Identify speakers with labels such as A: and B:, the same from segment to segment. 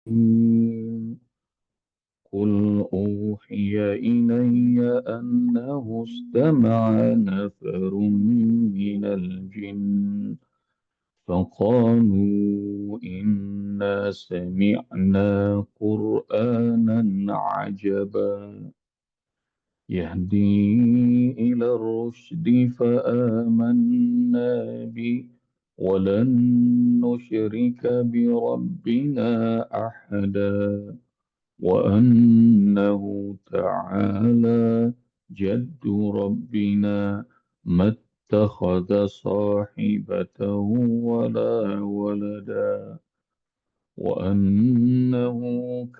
A: قل أوحي إلي أنه استمع نفر من الجن فقالوا إنا سمعنا قرآنا عجبا يهدي إلى الرشد فآمنا به ولن نشرك بربنا أحدا وأنه تعالى جد ربنا ما اتخذ صاحبة ولا ولدا وأنه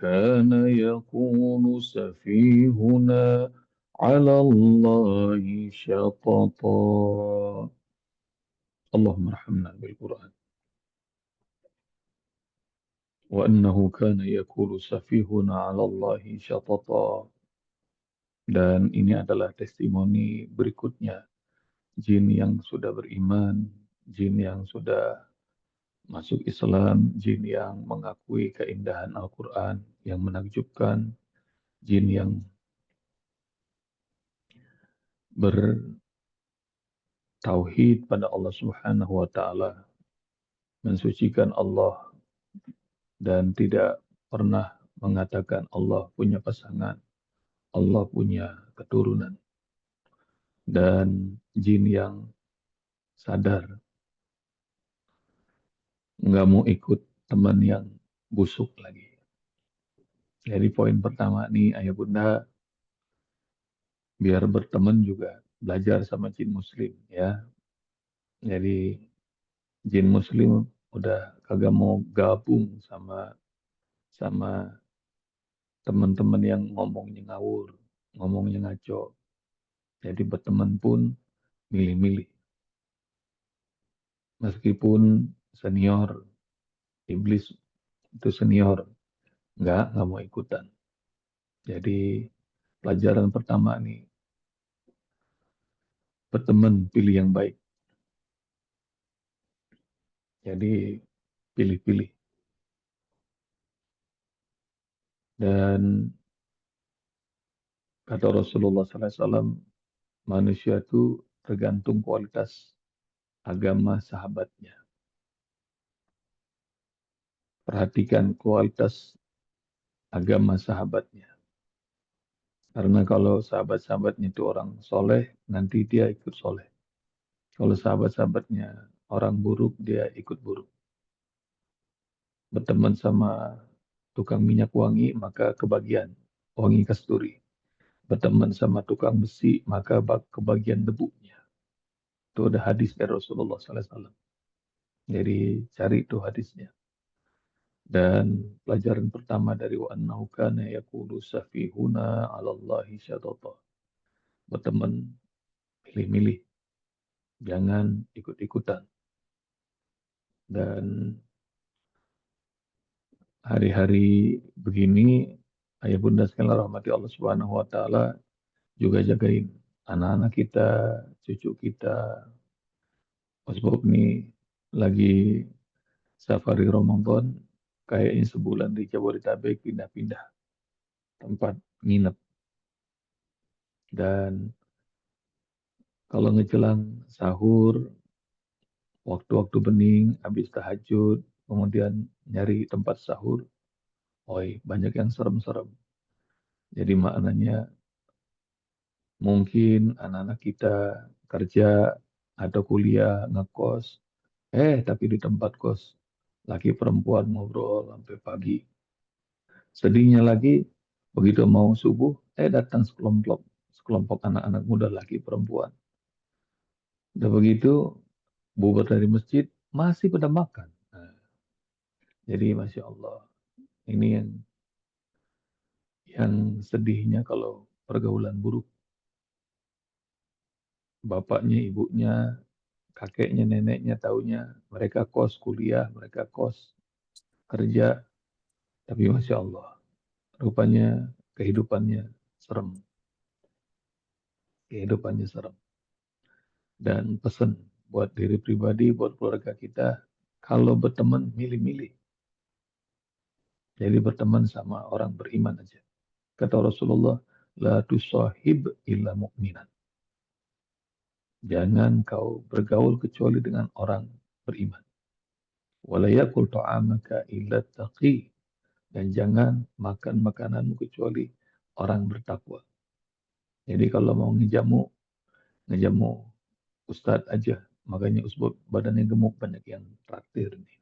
A: كان يقول سفيهنا على الله شططا اللهم ارحمنا بالقرآن وأنه كان يقول سفيهنا على الله شططا. Dan ini adalah testimoni berikutnya. Jin yang sudah beriman, jin yang sudah masuk Islam, jin yang mengakui keindahan Al-Quran yang menakjubkan, jin yang bertauhid pada Allah Subhanahu wa Ta'ala, mensucikan Allah dan tidak pernah mengatakan Allah punya pasangan, Allah punya keturunan, dan jin yang sadar nggak mau ikut teman yang busuk lagi. Jadi poin pertama nih ayah bunda, biar berteman juga belajar sama jin muslim ya. Jadi jin muslim udah kagak mau gabung sama sama teman-teman yang ngomongnya ngawur, ngomongnya ngaco. Jadi berteman pun milih-milih. Meskipun senior, iblis itu senior, nggak mau ikutan. Jadi pelajaran pertama nih, berteman pilih yang baik. Jadi pilih-pilih. Dan kata Rasulullah SAW, manusia itu tergantung kualitas agama sahabatnya. Perhatikan kualitas agama sahabatnya. Karena kalau sahabat-sahabatnya itu orang soleh, nanti dia ikut soleh. Kalau sahabat-sahabatnya orang buruk, dia ikut buruk. Berteman sama tukang minyak wangi, maka kebagian wangi kasturi. Berteman sama tukang besi, maka kebagian debunya. Itu ada hadis dari Rasulullah SAW. Jadi cari itu hadisnya. Dan pelajaran pertama dari wa annahu kana yaqulu safihuna 'ala Allahi syatata. Berteman, milih-milih, jangan ikut-ikutan. Dan hari-hari begini, ayah bunda sekalian rahmati Allah Subhanahu wa taala, juga jagain anak-anak kita, cucu kita. Sebab nih lagi safari Ramadan, kayaknya sebulan di Jabodetabek pindah-pindah tempat nginep. Dan kalau ngejelang sahur, waktu-waktu bening, habis tahajud, kemudian nyari tempat sahur, oi banyak yang serem-serem. Jadi maknanya mungkin anak-anak kita kerja atau kuliah ngekos, tapi di tempat kos laki perempuan ngobrol sampai pagi. Sedihnya lagi, begitu mau subuh, datang sekelompok anak-anak muda laki perempuan. Udah begitu, bubar dari masjid, masih pada makan. Nah, jadi Masya Allah, ini yang sedihnya kalau pergaulan buruk. Bapaknya, ibunya, kakeknya, neneknya taunya mereka kos kuliah, mereka kos kerja. Tapi Masya Allah, rupanya kehidupannya serem. Kehidupannya serem. Dan pesan buat diri pribadi, buat keluarga kita, kalau berteman milih-milih. Jadi berteman sama orang beriman aja. Kata Rasulullah, la tusahib illa mu'minan. Jangan kau bergaul kecuali dengan orang beriman. Wala yakul ta'amaka illa taqi. Dan jangan makan makananmu kecuali orang bertakwa. Jadi kalau mau ngejamu Ustadz aja. Makanya Ustadz badannya gemuk, banyak yang traktir nih.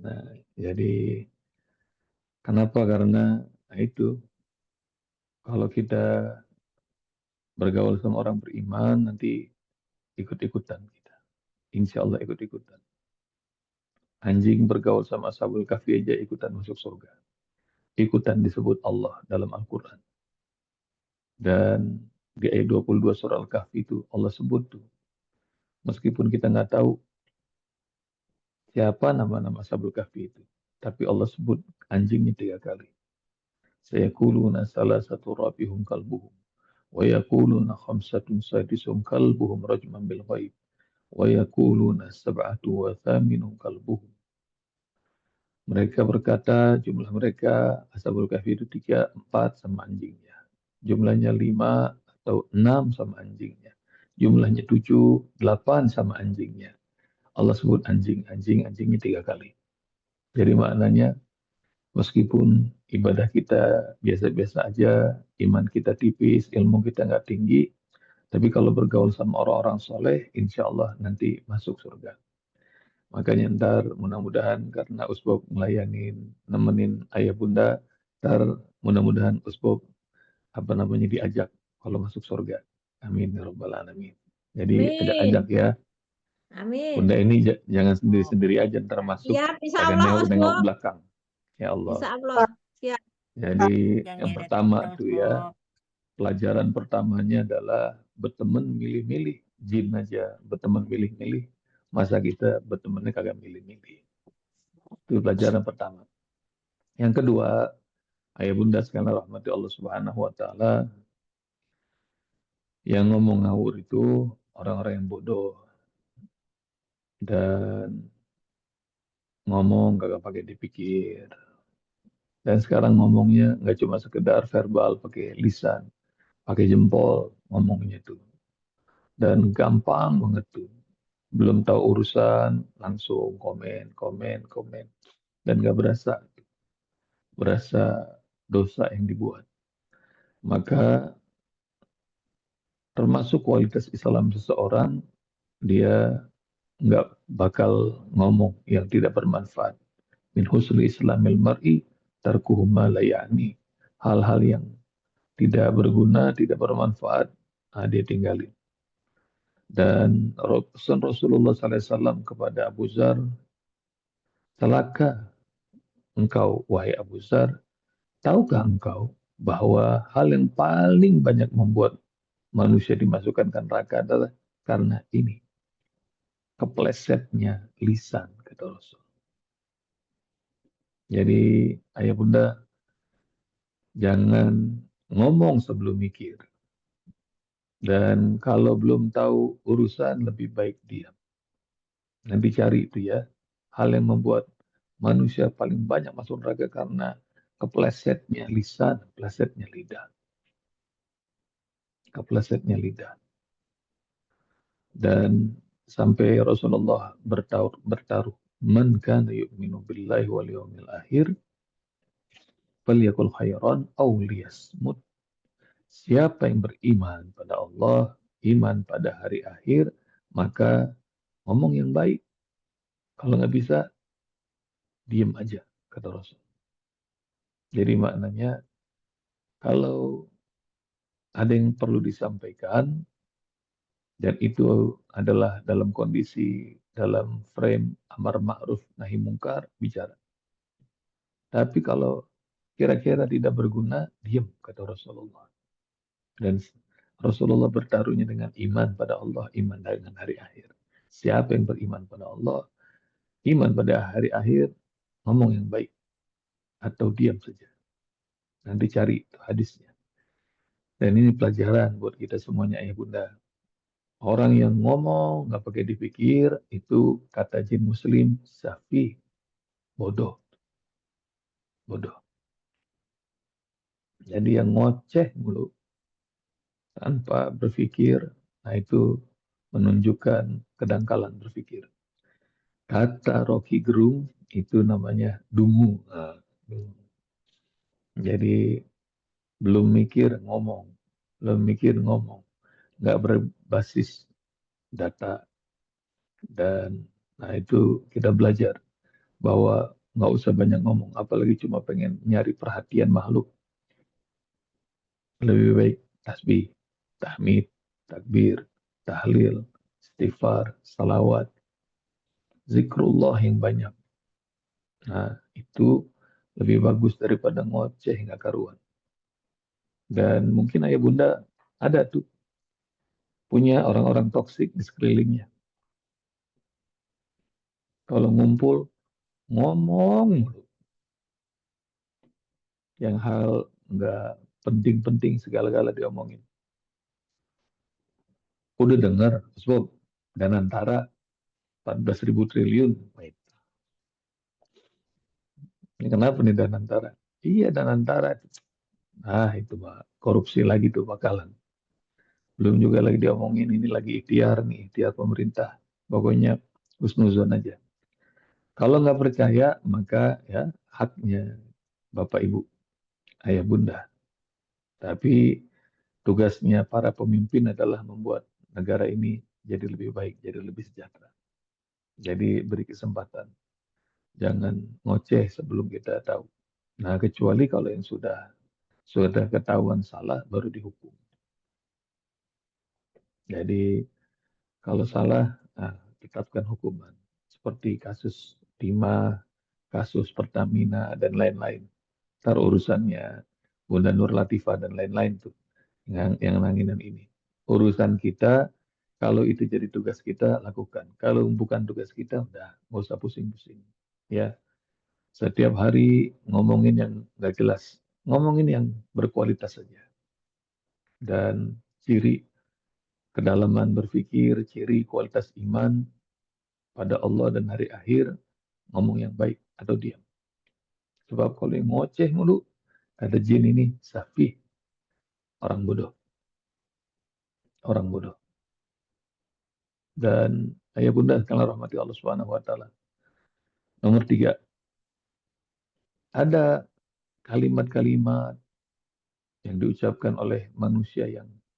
A: Nah, jadi kenapa? Karena itu kalau kita bergaul sama orang beriman, nanti ikut-ikutan kita. Insya Allah ikut-ikutan. Anjing bergaul sama Ashabul Kahfi aja ikutan masuk surga. Ikutan disebut Allah dalam Al-Quran. Dan di ayat 22 surah Al-Kahfi itu Allah sebut tuh. Meskipun kita nggak tahu siapa nama-nama Ashabul Kahfi itu. Tapi Allah sebut anjingnya 3 kali. Sayakuluna salah satu rabihum kalbuhum. Wa yakuluna khamsatun sadisum kalbuhum rajman bil ghaib. Wa yakuluna sab'atu wa thaminum kalbuhum. Mereka berkata jumlah mereka Ashabul Kahfi itu 3, 4 sama anjingnya. Jumlahnya 5 atau 6 sama anjingnya. Jumlahnya 7, 8 sama anjingnya. Allah sebut anjingnya 3 kali. Jadi maknanya meskipun ibadah kita biasa-biasa aja, iman kita tipis, ilmu kita nggak tinggi, tapi kalau bergaul sama orang-orang soleh, insya Allah nanti masuk surga. Makanya ntar mudah-mudahan karena Usbab ngelayanin, nemenin ayah bunda, ntar mudah-mudahan Usbab diajak kalau masuk surga. Amin ya rabbal alamin. Jadi ajak-ajak
B: Amin.
A: ya. Bunda
B: Amin.
A: ini jangan sendiri-sendiri aja ntar masuk
B: Siap, insya
A: pakai
B: Allah,
A: nengok
B: Usbok.
A: belakang. Ya Allah.
B: Insya Allah. Siap.
A: Jadi
C: Jangan
A: yang
C: nyeret
A: pertama
C: terus,
A: tuh ya,
C: Bob.
A: pelajaran pertamanya adalah berteman milih-milih. Jin aja berteman milih-milih. Masa kita bertemannya kagak milih-milih. Itu pelajaran pertama. Yang kedua, ayah bunda sekalian rahmati Allah Subhanahu wa taala, yang ngomong ngawur itu orang-orang yang bodoh dan ngomong kagak pakai dipikir. Dan sekarang ngomongnya nggak cuma sekedar verbal pakai lisan, pakai jempol ngomongnya tuh. Dan gampang banget tuh. Belum tahu urusan langsung komen, komen, komen. Dan nggak berasa dosa yang dibuat. Maka termasuk kualitas Islam seseorang, dia nggak bakal ngomong yang tidak bermanfaat. Min husni islamil mar'i tarkuhu ma la ya'ni. Hal-hal yang tidak berguna, tidak bermanfaat, dia tinggalin. Dan pesan Rasulullah SAW kepada Abu Zar, celaka engkau, wahai Abu Zar, tahukah engkau bahwa hal yang paling banyak membuat manusia dimasukkan ke neraka adalah karena ini, keplesetnya lisan, kata Rasul. Jadi ayah bunda jangan ngomong sebelum mikir. Dan kalau belum tahu urusan lebih baik diam. Nanti cari itu ya. Hal yang membuat manusia paling banyak masuk neraka karena keplesetnya lisan, keplesetnya lidah. Keplesetnya lidah. Dan sampai Rasulullah bertaruh, man kana yu'minu billahi wal yawmil akhir falyakul khairan aw liyasmut. Siapa yang beriman pada Allah, iman pada hari akhir, maka ngomong yang baik. Kalau nggak bisa, diam aja, kata Rasul. Jadi maknanya, kalau ada yang perlu disampaikan, dan itu adalah dalam kondisi, dalam frame amar ma'ruf nahi mungkar, bicara. Tapi kalau kira-kira tidak berguna, diam, kata Rasulullah. Dan Rasulullah bertaruhnya dengan iman pada Allah, iman dengan hari akhir. Siapa yang beriman pada Allah, iman pada hari akhir, ngomong yang baik. Atau diam saja. Nanti cari hadisnya. Dan ini pelajaran buat kita semuanya ayah bunda. Orang yang ngomong nggak pakai dipikir, itu kata jin muslim, safi, bodoh. bodoh. Jadi yang ngoceh mulu tanpa berpikir, nah itu menunjukkan kedangkalan berpikir. Kata Rocky Gerung itu namanya dungu. Nah, dungu. Jadi belum mikir ngomong, belum mikir ngomong, nggak berbasis data dan nah itu kita belajar bahwa nggak usah banyak ngomong, apalagi cuma pengen nyari perhatian makhluk. Lebih baik tasbih, tahmid, takbir, tahlil, istighfar, salawat, zikrullah yang banyak. Nah, itu lebih bagus daripada ngoceh hingga karuan. Dan mungkin ayah bunda ada tuh punya orang-orang toksik di sekelilingnya. Kalau ngumpul ngomong mulu, yang hal nggak penting-penting segala-gala diomongin. Udah dengar, sebab dan antara 14.000 triliun. Wait, ini kenapa nih dan antara? Iya dan antara. Ah itu mah korupsi lagi tuh bakalan. Belum juga lagi diomongin ini lagi ikhtiar nih, ikhtiar pemerintah. Pokoknya husnuzon aja. Kalau nggak percaya maka ya haknya Bapak Ibu, Ayah Bunda. Tapi tugasnya para pemimpin adalah membuat negara ini jadi lebih baik, jadi lebih sejahtera. Jadi beri kesempatan. Jangan ngoceh sebelum kita tahu. Nah, kecuali kalau yang sudah ketahuan salah baru dihukum. Jadi kalau salah, nah, tetapkan hukuman. Seperti kasus Timah, kasus Pertamina, dan lain-lain. Ntar urusannya Bunda Nur Latifah dan lain-lain tuh yang nanginan ini. Urusan kita, kalau itu jadi tugas kita, lakukan. Kalau bukan tugas kita, udah nggak usah pusing-pusing. Ya, setiap hari ngomongin yang nggak jelas, ngomongin yang berkualitas saja. Dan ciri kedalaman berpikir, ciri kualitas iman pada Allah dan hari akhir, ngomong yang baik atau diam. Sebab kalau yang ngoceh mulu, kata jin ini, safih, orang bodoh, orang bodoh. Dan ayah bunda sekalian rahmati Allah Subhanahu wa taala. Nomor tiga, ada kalimat-kalimat yang diucapkan oleh manusia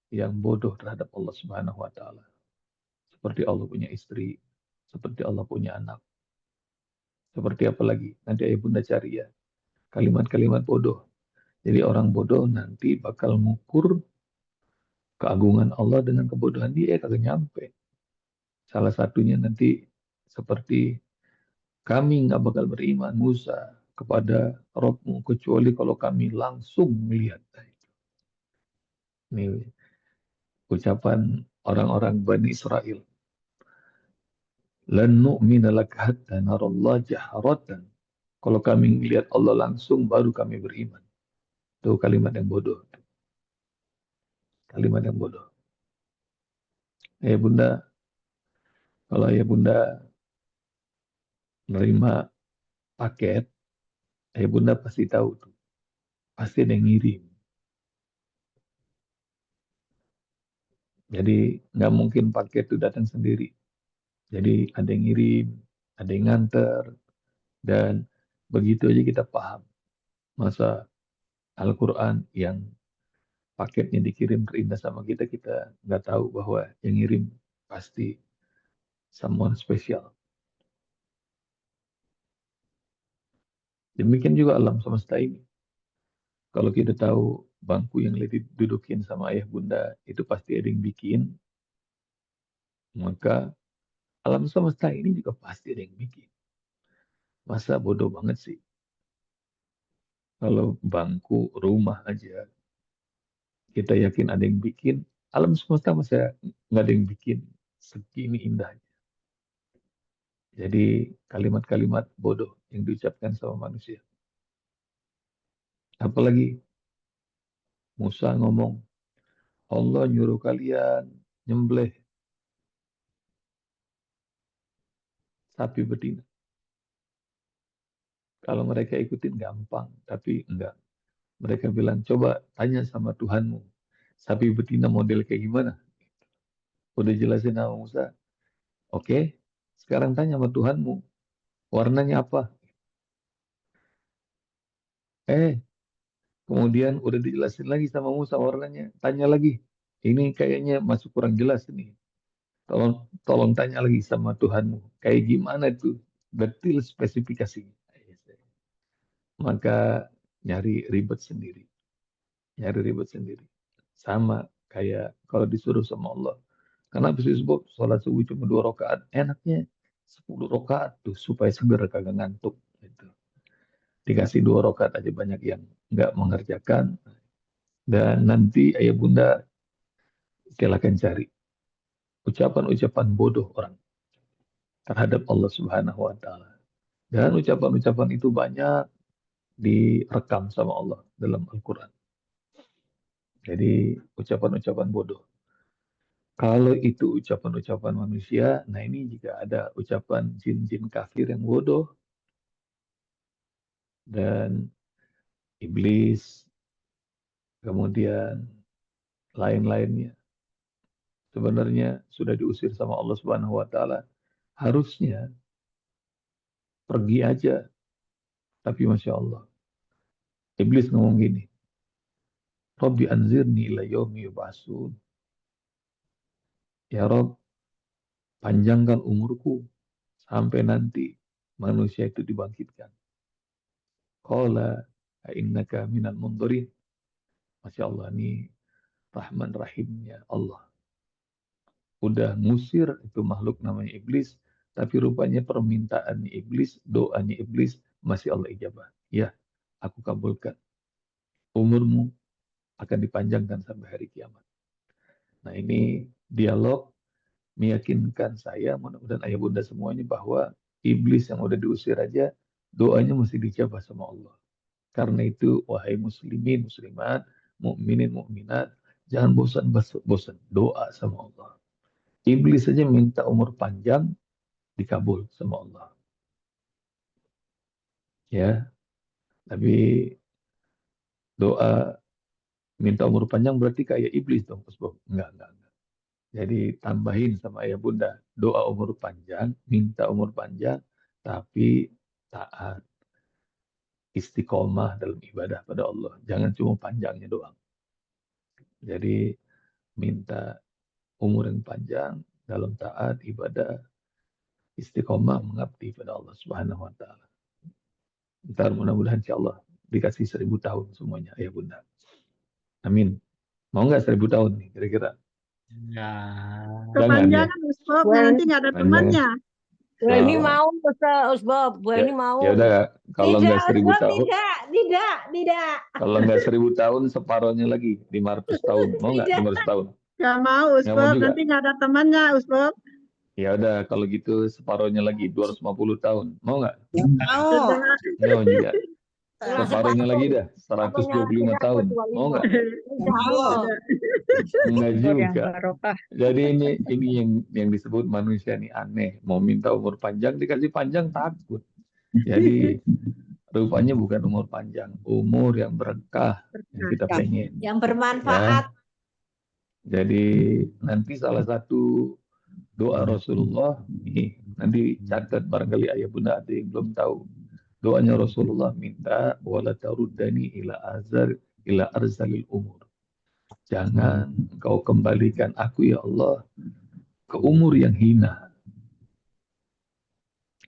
A: yang bodoh terhadap Allah Subhanahu wa taala. Seperti Allah punya istri, seperti Allah punya anak, seperti apa lagi? Nanti ayah bunda cari ya. Kalimat-kalimat bodoh. Jadi orang bodoh nanti bakal mengukur keagungan Allah dengan kebodohan dia kagak nyampe. Salah satunya nanti seperti kami nggak bakal beriman Musa kepada Robmu kecuali kalau kami langsung melihat. Ini ucapan orang-orang Bani Israel. Lan nu'mina laka hatta narallah jaharatan. Kalau kami melihat Allah langsung baru kami beriman. Itu kalimat yang bodoh. Kalimat yang bodoh. Ya bunda, kalau ya bunda menerima paket, ya bunda pasti tahu tuh. Pasti ada yang ngirim. Jadi nggak mungkin paket itu datang sendiri. Jadi ada yang ngirim, ada yang nganter, dan begitu aja kita paham. Masa Al-Quran yang paketnya dikirim terindah sama kita, kita nggak tahu bahwa yang ngirim pasti someone spesial. Demikian juga alam semesta ini. Kalau kita tahu bangku yang didudukin sama ayah bunda itu pasti ada yang bikin, maka alam semesta ini juga pasti ada yang bikin. Masa bodoh banget sih. Kalau bangku rumah aja kita yakin ada yang bikin, alam semesta masa nggak ada yang bikin segini indahnya. Jadi kalimat-kalimat bodoh yang diucapkan sama manusia. Apalagi Musa ngomong, Allah nyuruh kalian nyembelih sapi betina. Kalau mereka ikutin gampang, tapi enggak. Mereka bilang, coba tanya sama Tuhanmu. Sapi betina model kayak gimana? Udah jelasin sama Musa. Oke, sekarang tanya sama Tuhanmu. Warnanya apa? Eh, kemudian udah dijelasin lagi sama Musa warnanya. Tanya lagi. Ini kayaknya masuk kurang jelas ini. Tolong tolong tanya lagi sama Tuhanmu. Kayak gimana itu? Detail spesifikasinya. Maka nyari ribet sendiri. Nyari ribet sendiri. Sama kayak kalau disuruh sama Allah. Karena habis disebut sholat subuh cuma 2 rakaat. Enaknya 10 rakaat tuh supaya seger kagak ngantuk. Gitu. Dikasih 2 rakaat aja banyak yang nggak mengerjakan. Dan nanti ayah bunda silakan cari ucapan-ucapan bodoh orang terhadap Allah Subhanahu wa taala. Dan ucapan-ucapan itu banyak direkam sama Allah dalam Al-Qur'an. Jadi ucapan-ucapan bodoh. Kalau itu ucapan-ucapan manusia, nah ini juga ada ucapan jin-jin kafir yang bodoh dan iblis, kemudian lain-lainnya. Sebenarnya sudah diusir sama Allah Subhanahu wa taala. Harusnya pergi aja, tapi Masya Allah. Iblis ngomong gini, Rabbi anzirni ila yaumi yub'atsun. Ya Rob, panjangkan umurku sampai nanti manusia itu dibangkitkan. Qala innaka minal mundzirin. Masya Allah, ini Rahman Rahimnya Allah. Udah ngusir itu makhluk namanya iblis, tapi rupanya permintaan iblis, doanya iblis masih Allah ijabah. Ya, aku kabulkan. Umurmu akan dipanjangkan sampai hari kiamat. Nah ini dialog meyakinkan saya, mudah-mudahan ayah bunda semuanya bahwa iblis yang udah diusir aja, doanya mesti dijabah sama Allah. Karena itu, wahai muslimin, muslimat, mukminin, mukminat, jangan bosan-bosan doa sama Allah. Iblis saja minta umur panjang, dikabul sama Allah. Ya, tapi doa minta umur panjang berarti kayak iblis dong, Bos. Enggak. Jadi tambahin sama ayah bunda, doa umur panjang, minta umur panjang, tapi taat, istiqomah dalam ibadah pada Allah. Jangan cuma panjangnya doang. Jadi minta umur yang panjang dalam taat, ibadah, istiqomah mengabdi pada Allah Subhanahu wa taala. Ntar mudah-mudahan insya Allah dikasih 1000 tahun semuanya ayah bunda. Amin. Mau nggak 1000 tahun nih kira-kira?
B: Nah,
A: Jangan ya.
C: Kepanjangan Ustaz,
B: gue
C: nanti nggak ada
A: Panjangan.
C: temannya.
B: gue ini
A: Oh,
B: mau Ustaz Usbab, gue
A: ya,
B: ini mau.
A: ya udah kalau
B: Tidak,
A: nggak 1000
B: Usbab,
A: tahun,
B: tidak,
A: kalau nggak 1000 tahun separohnya lagi 500 tahun. Mau nggak
B: tidak.
A: 500 tahun?
C: Nggak mau
A: Nggak mau
C: Ustaz,
A: juga.
C: nanti nggak ada temannya Ustaz.
A: Ya udah kalau gitu separohnya lagi 250 tahun. Mau nggak?
B: Mau.
C: Sudah.
A: Nggak mau juga.
B: Pulang
A: Separohnya lagi
B: separuh.
A: dah
B: Apanya
A: 125
B: tidak
A: tahun.
B: kecuali
A: Mau
B: mau.
A: nggak?
B: Mau.
C: Sudah.
A: Enggak
B: Umur yang
A: juga.
B: barokah.
A: Jadi ini yang disebut manusia ini aneh. Mau minta umur panjang dikasih panjang takut. Jadi rupanya bukan umur panjang, umur yang berkah yang kita pengen.
B: Yang
A: Ya.
B: bermanfaat.
A: Jadi nanti salah satu doa Rasulullah ini nanti catat barangkali ayah bunda ada yang belum tahu. Doanya Rasulullah minta wala taruddani ila arzalil umur. Jangan kau kembalikan aku ya Allah ke umur yang hina.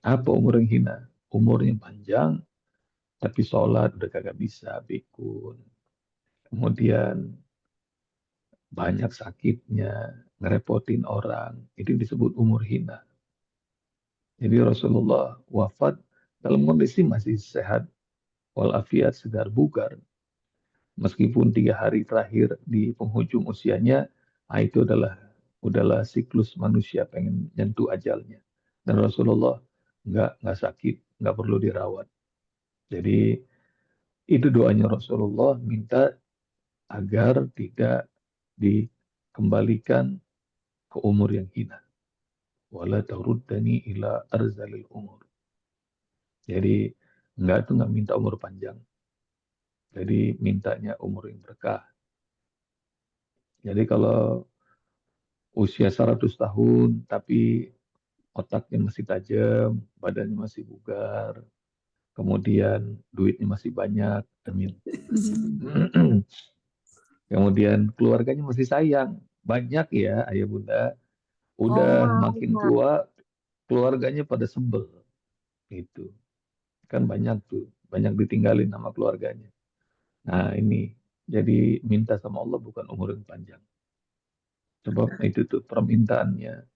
A: Apa umur yang hina? Umur yang panjang, tapi sholat udah kagak bisa, pikun. Kemudian banyak sakitnya, ngerepotin orang. Itu disebut umur hina. Jadi Rasulullah wafat dalam kondisi masih sehat, walafiat, segar bugar. Meskipun 3 hari terakhir di penghujung usianya, itu udahlah siklus manusia pengen nyentuh ajalnya. Dan Rasulullah nggak sakit, nggak perlu dirawat. Jadi itu doanya Rasulullah minta agar tidak dikembalikan ke umur yang hina. Wala taruddani ila arzalil umur. Jadi Enggak, itu nggak minta umur panjang. Jadi mintanya umur yang berkah. Jadi kalau usia 100 tahun tapi otaknya masih tajam, badannya masih bugar, kemudian duitnya masih banyak, amin. Kemudian keluarganya masih sayang, banyak ya ayah bunda. Udah makin tua, keluarganya pada sebel, gitu. Kan banyak tuh, banyak ditinggalin sama keluarganya. Nah ini, jadi minta sama Allah bukan umur yang panjang. Sebab itu tuh permintaannya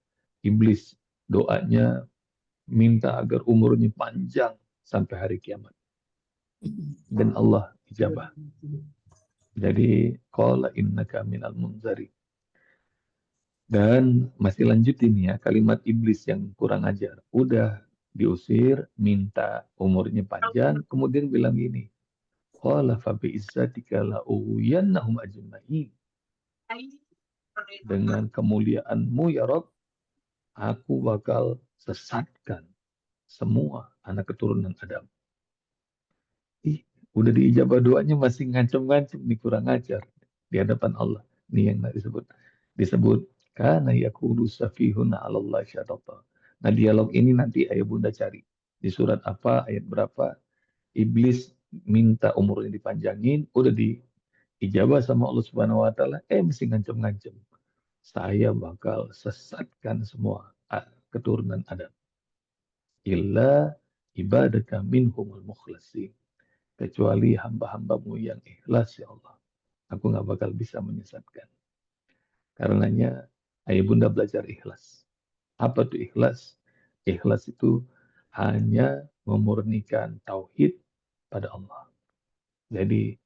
A: iblis, doanya minta agar umurnya panjang sampai hari kiamat. Dan Allah ijabah. Jadi qala innaka minal munzari. Dan masih lanjutin ya kalimat iblis yang kurang ajar. Udah diusir, minta umurnya panjang, kemudian bilang gini. Qala fa bi izzatika la ughwiyannahum ajma'in. Dengan kemuliaanmu ya Rabb, aku bakal sesatkan semua anak keturunan Adam. Ih, udah diijabah doanya masih ngancem-ngancem nih, kurang ajar di hadapan Allah. Nih yang disebut kana yaqulu safihuna 'alallahi syatata. Nah, dialog ini nanti ayah bunda cari di surat apa, ayat berapa. Iblis minta umurnya dipanjangin, udah diijabah sama Allah Subhanahu wa taala, mesti ngancem-ngancem. Saya bakal sesatkan semua keturunan Adam. Illa ibadaka minhumul mukhlasin. Kecuali hamba-hambamu yang ikhlas ya Allah. Aku nggak bakal bisa menyesatkan. Karenanya ayah bunda belajar ikhlas. Apa tuh ikhlas? Ikhlas itu hanya memurnikan tauhid pada Allah. Jadi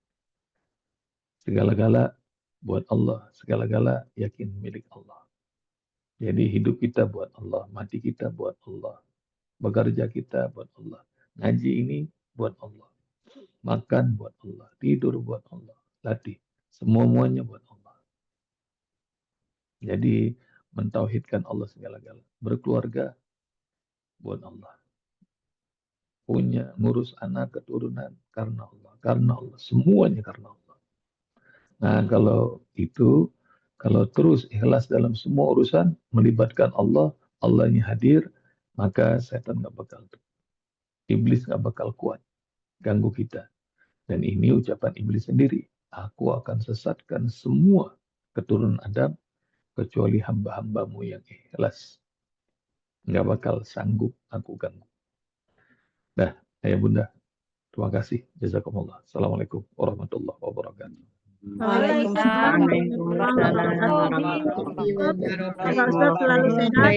A: segala-gala buat Allah, segala-gala yakin milik Allah. Jadi hidup kita buat Allah, mati kita buat Allah, bekerja kita buat Allah, ngaji ini buat Allah, makan buat Allah, tidur buat Allah, latih, semuanya buat Allah. Jadi mentauhidkan Allah segala-gala, berkeluarga buat Allah, punya ngurus anak keturunan karena Allah, semuanya karena Allah. Nah kalau itu, kalau terus ikhlas dalam semua urusan, melibatkan Allah, Allahnya hadir, maka setan nggak bakal, iblis nggak bakal kuat ganggu kita. Dan ini ucapan iblis sendiri. Aku akan sesatkan semua keturunan Adam kecuali hamba-hambamu yang ikhlas. Nggak bakal sanggup aku ganggu. Nah, ayah bunda, terima kasih. Jazakumullah. Assalamualaikum warahmatullahi wabarakatuh.
B: Waalaikumsalam.
C: Waalaikumsalam warahmatullahi wabarakatuh. Semoga Ustaz selalu sehat.